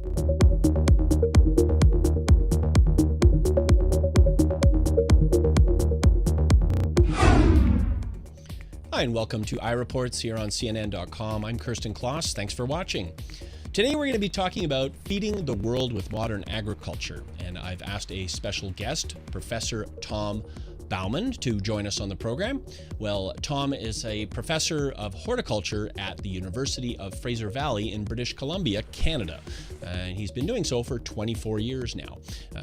Hi, and welcome to iReports here on CNN.com. I'm Kirsten Kloss. Thanks for watching. Today we're going to be talking about feeding the world with modern agriculture, and I've asked a special guest, Professor Tom Bauman, to join us on the program. Well, Tom is a professor of horticulture at the University of Fraser Valley in British Columbia, Canada, and he's been doing so for 24 years now.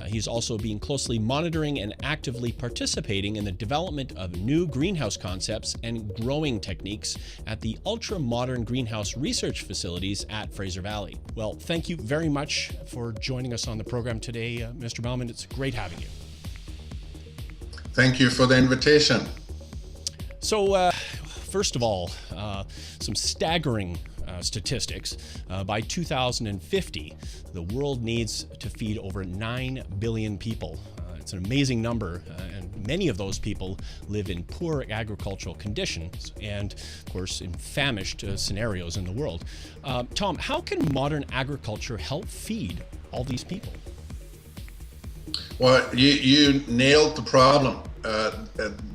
He's also been closely monitoring and actively participating in the development of new greenhouse concepts and growing techniques at the ultra-modern greenhouse research facilities at Fraser Valley. Well, thank you very much for joining us on the program today, Mr. Bauman. It's great having you. Thank you for the invitation. So, first of all, some staggering statistics. By 2050, the world needs to feed over 9 billion people. It's an amazing number, and many of those people live in poor agricultural conditions and, of course, in famished scenarios in the world. Tom, how can modern agriculture help feed all these people? Well, you nailed the problem.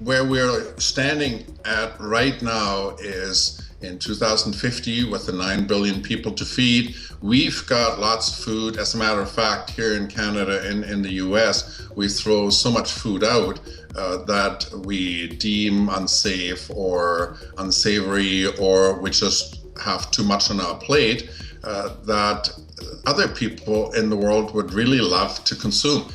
Where we're standing at right now is in 2050 with the 9 billion people to feed. We've got lots of food. As a matter of fact, here in Canada and in the US, we throw so much food out that we deem unsafe or unsavory, or we just have too much on our plate that other people in the world would really love to consume.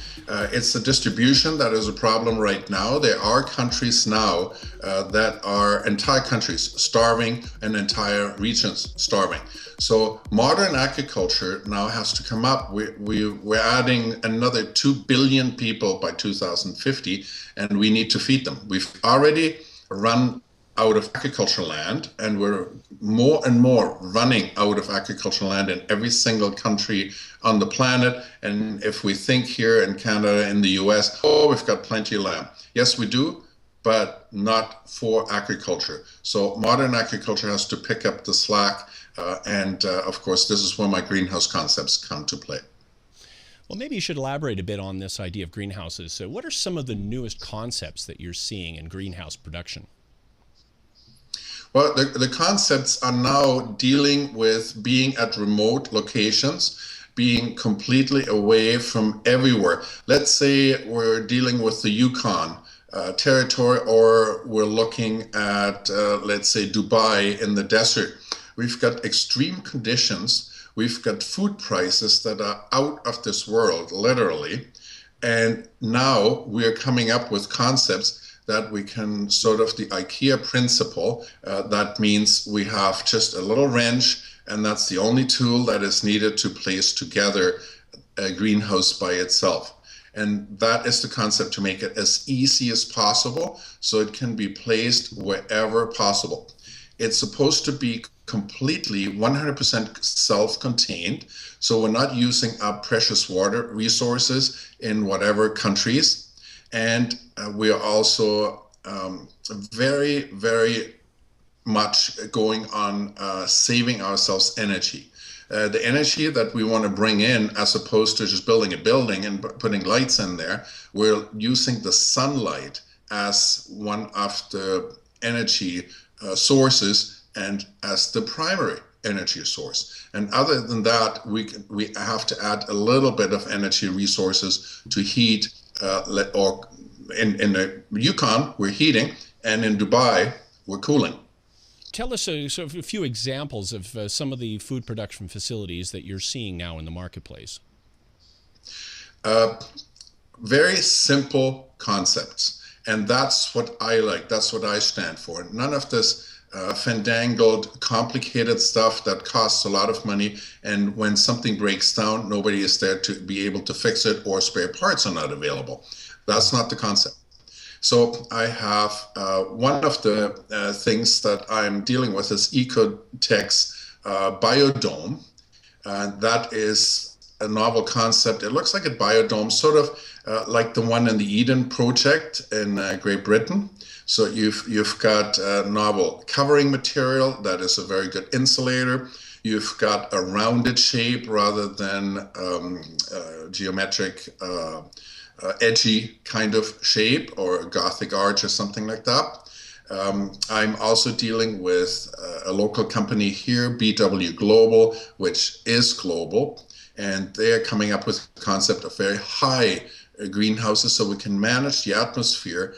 It's the distribution that is a problem right now. There are countries now that are entire countries starving and entire regions starving. So modern agriculture now has to come up. We're adding another 2 billion people by 2050, and we need to feed them. We've already run out of agricultural land, and we're more and more running out of agricultural land in every single country on the planet. And if we think here in Canada, in the US, we've got plenty of land. Yes, we do, but not for agriculture. So modern agriculture has to pick up the slack. Of course, this is where my greenhouse concepts come to play. Well, maybe you should elaborate a bit on this idea of greenhouses. So what are some of the newest concepts that you're seeing in greenhouse production? Well, the concepts are now dealing with being at remote locations, being completely away from everywhere. Let's say we're dealing with the Yukon territory, or we're looking at, let's say, Dubai in the desert. We've got extreme conditions. We've got food prices that are out of this world, literally. And now we're coming up with concepts that we can sort of the IKEA principle. That means we have just a little wrench, and that's the only tool that is needed to place together a greenhouse by itself. And that is the concept, to make it as easy as possible so it can be placed wherever possible. It's supposed to be completely 100% self-contained, so we're not using up precious water resources in whatever countries. And we are also very, very much going on saving ourselves energy. The energy that we want to bring in, as opposed to just building a building and putting lights in there, we're using the sunlight as one of the energy sources and as the primary energy source. And other than that, we have to add a little bit of energy resources to heat, or in the Yukon, we're heating, and in Dubai, we're cooling. Tell us a few examples of some of the food production facilities that you're seeing now in the marketplace. Very simple concepts, and that's what I like. That's what I stand for. None of this fandangled, complicated stuff that costs a lot of money, and when something breaks down, nobody is there to be able to fix it, or spare parts are not available. That's not the concept. So I have one of the things that I'm dealing with is Ecotech's Biodome. That is a novel concept. It looks like a biodome, sort of like the one in the Eden Project in Great Britain. So you've got a novel covering material that is a very good insulator. You've got a rounded shape rather than geometric, edgy kind of shape or a Gothic arch or something like that. I'm also dealing with a local company here, BW Global, which is global, and they are coming up with the concept of very high greenhouses so we can manage the atmosphere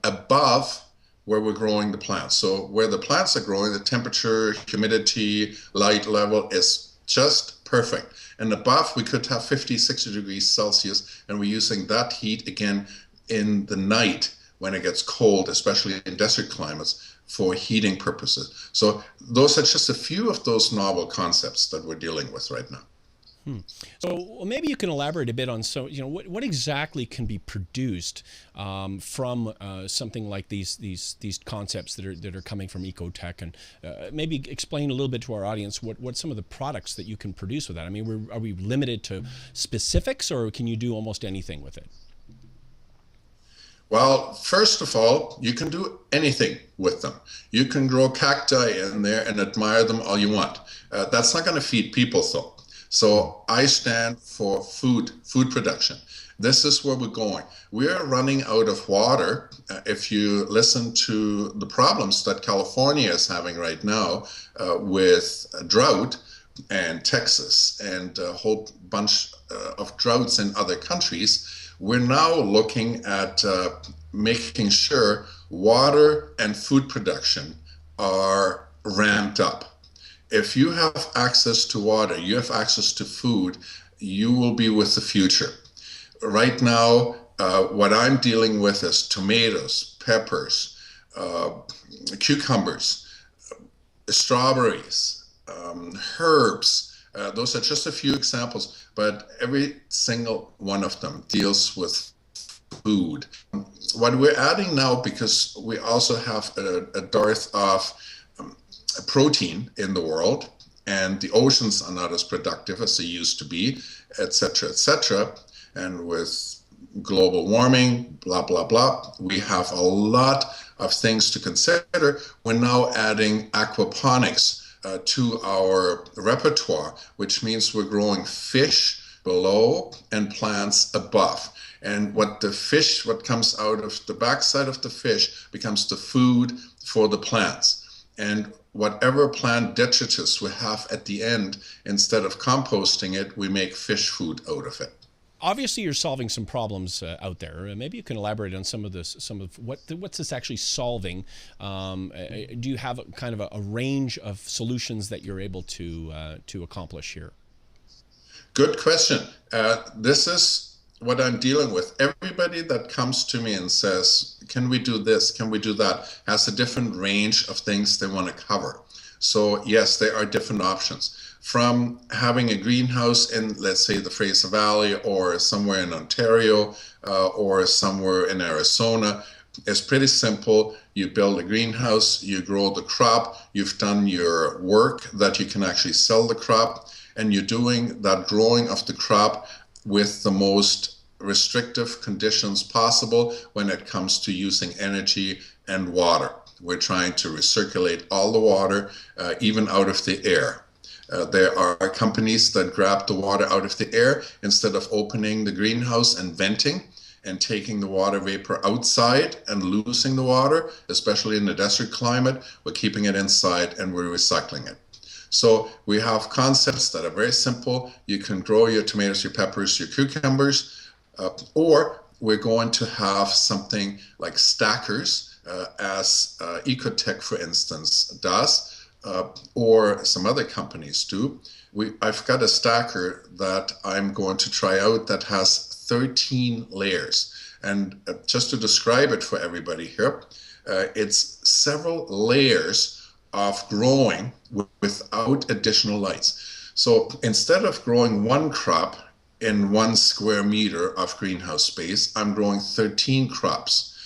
above where we're growing the plants. So where the plants are growing, the temperature, humidity, light level is just perfect. And above, we could have 50, 60 degrees Celsius, and we're using that heat again in the night when it gets cold, especially in desert climates, for heating purposes. So those are just a few of those novel concepts that we're dealing with right now. So maybe you can elaborate a bit on what exactly can be produced from something like these concepts that are coming from Ecotech, and maybe explain a little bit to our audience what some of the products that you can produce with that. I mean, are we limited to specifics, or can you do almost anything with it? Well, first of all, you can do anything with them. You can grow cacti in there and admire them all you want. That's not going to feed people, though. So I stand for food production. This is where we're going. We're running out of water. If you listen to the problems that California is having right now with drought, and Texas and a whole bunch of droughts in other countries, we're now looking at making sure water and food production are ramped up. If you have access to water, you have access to food, you will be with the future. Right now, what I'm dealing with is tomatoes, peppers, cucumbers, strawberries, herbs. Those are just a few examples, but every single one of them deals with food. What we're adding now, because we also have a dearth of protein in the world, and the oceans are not as productive as they used to be, etc., etc. And with global warming, blah, blah, blah, we have a lot of things to consider. We're now adding aquaponics to our repertoire, which means we're growing fish below and plants above. And what comes out of the backside of the fish becomes the food for the plants. And whatever plant detritus we have at the end, instead of composting it, we make fish food out of it. Obviously, you're solving some problems out there. Maybe you can elaborate on some of what's this actually solving. Do you have kind of a range of solutions that you're able to accomplish here? Good question. This is what I'm dealing with. Everybody that comes to me and says, can we do this, can we do that, has a different range of things they want to cover. So yes, there are different options. From having a greenhouse in, let's say, the Fraser Valley or somewhere in Ontario or somewhere in Arizona, it's pretty simple. You build a greenhouse, you grow the crop, you've done your work that you can actually sell the crop, and you're doing that growing of the crop with the most restrictive conditions possible when it comes to using energy and water. We're trying to recirculate all the water, even out of the air. There are companies that grab the water out of the air instead of opening the greenhouse and venting and taking the water vapor outside and losing the water, especially in the desert climate. We're keeping it inside and we're recycling it. So we have concepts that are very simple. You can grow your tomatoes, your peppers, your cucumbers, or we're going to have something like stackers, as Ecotech, for instance, does. Or some other companies do. I've got a stacker that I'm going to try out that has 13 layers. And just to describe it for everybody here, it's several layers of growing without additional lights. So instead of growing one crop in 1 square meter of greenhouse space, I'm growing 13 crops.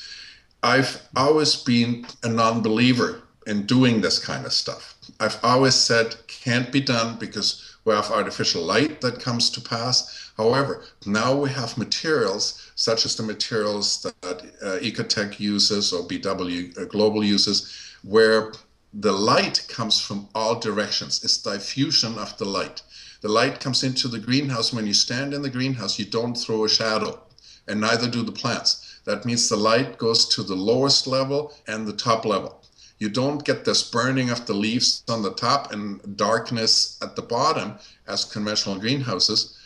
I've always been a non-believer in doing this kind of stuff. I've always said can't be done because we have artificial light that comes to pass. However, now we have materials such as the materials that Ecotech uses or BW Global uses, where the light comes from all directions. It's diffusion of the light. The light comes into the greenhouse. When you stand in the greenhouse, you don't throw a shadow, and neither do the plants. That means the light goes to the lowest level and the top level. You don't get this burning of the leaves on the top and darkness at the bottom as conventional greenhouses,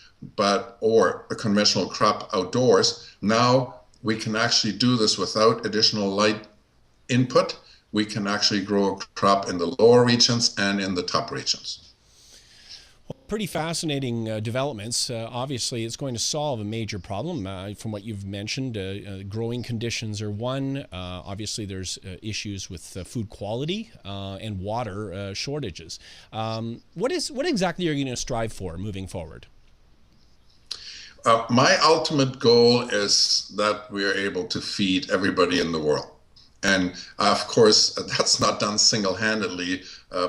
or a conventional crop outdoors. Now we can actually do this without additional light input. We can actually grow a crop in the lower regions and in the top regions. Pretty fascinating developments. Obviously, it's going to solve a major problem. From what you've mentioned, growing conditions are one. Obviously, there's issues with food quality and water shortages. What exactly are you going to strive for moving forward? My ultimate goal is that we are able to feed everybody in the world. And of course, that's not done single-handedly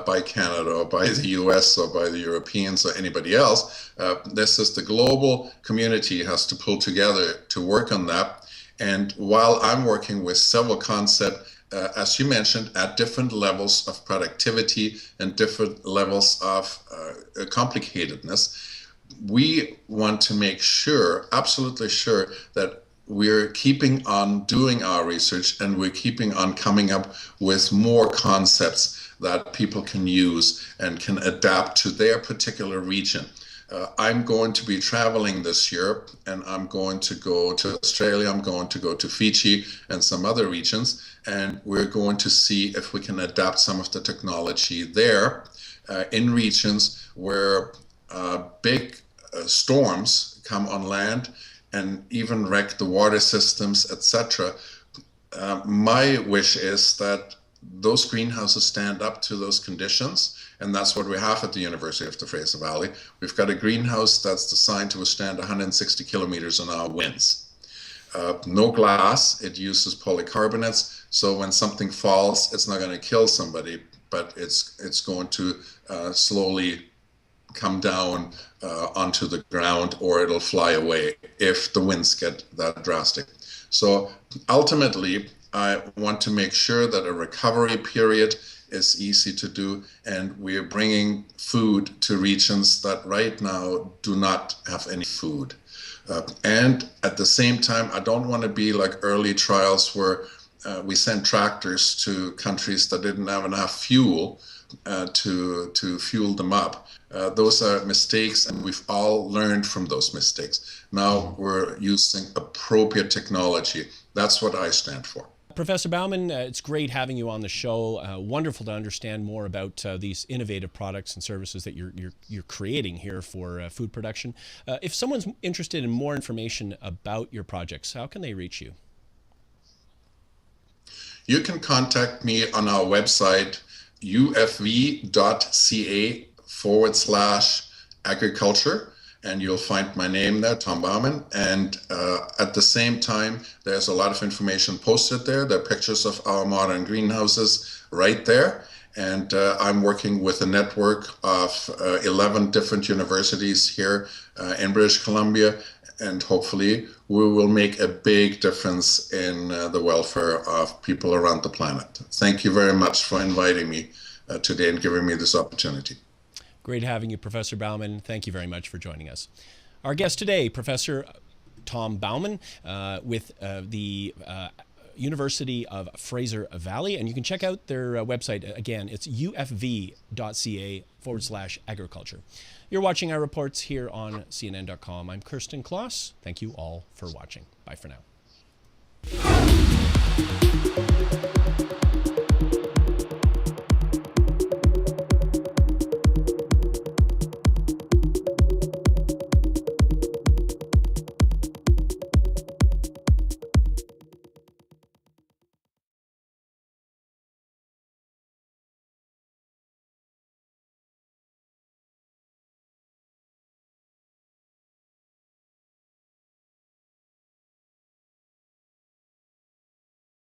by Canada or by the US or by the Europeans or anybody else. This is the global community has to pull together to work on that. And while I'm working with several concepts, as you mentioned, at different levels of productivity and different levels of complicatedness, we want to make sure, absolutely sure, that we're keeping on doing our research and we're keeping on coming up with more concepts that people can use and can adapt to their particular region. I'm going to be traveling this year, and I'm going to go to Australia, I'm going to go to Fiji and some other regions, and we're going to see if we can adapt some of the technology there in regions where big storms come on land and even wreck the water systems, etc. My wish is that those greenhouses stand up to those conditions, and that's what we have at the University of the Fraser Valley. We've got a greenhouse that's designed to withstand 160 kilometers an hour winds. No glass, it uses polycarbonates, so when something falls, it's not going to kill somebody, but it's going to slowly come down onto the ground, or it'll fly away if the winds get that drastic. So ultimately, I want to make sure that a recovery period is easy to do, and we are bringing food to regions that right now do not have any food. And at the same time, I don't want to be like early trials where we send tractors to countries that didn't have enough fuel to fuel them up. Those are mistakes, and we've all learned from those mistakes. Now we're using appropriate technology. That's what I stand for. Professor Bauman, it's great having you on the show. Wonderful to understand more about these innovative products and services that you're creating here for food production. If someone's interested in more information about your projects, how can they reach you? You can contact me on our website, ufv.ca/agriculture, and you'll find my name there, Tom Bauman. And at the same time, there's a lot of information posted there. There are pictures of our modern greenhouses right there. And I'm working with a network of 11 different universities here in British Columbia. And hopefully we will make a big difference in the welfare of people around the planet. Thank you very much for inviting me today and giving me this opportunity. Great having you, Professor Bauman. Thank you very much for joining us. Our guest today, Professor Tom Bauman with the University of Fraser Valley. And you can check out their website. Again, it's ufv.ca/agriculture. You're watching our reports here on CNN.com. I'm Kirsten Kloss. Thank you all for watching. Bye for now.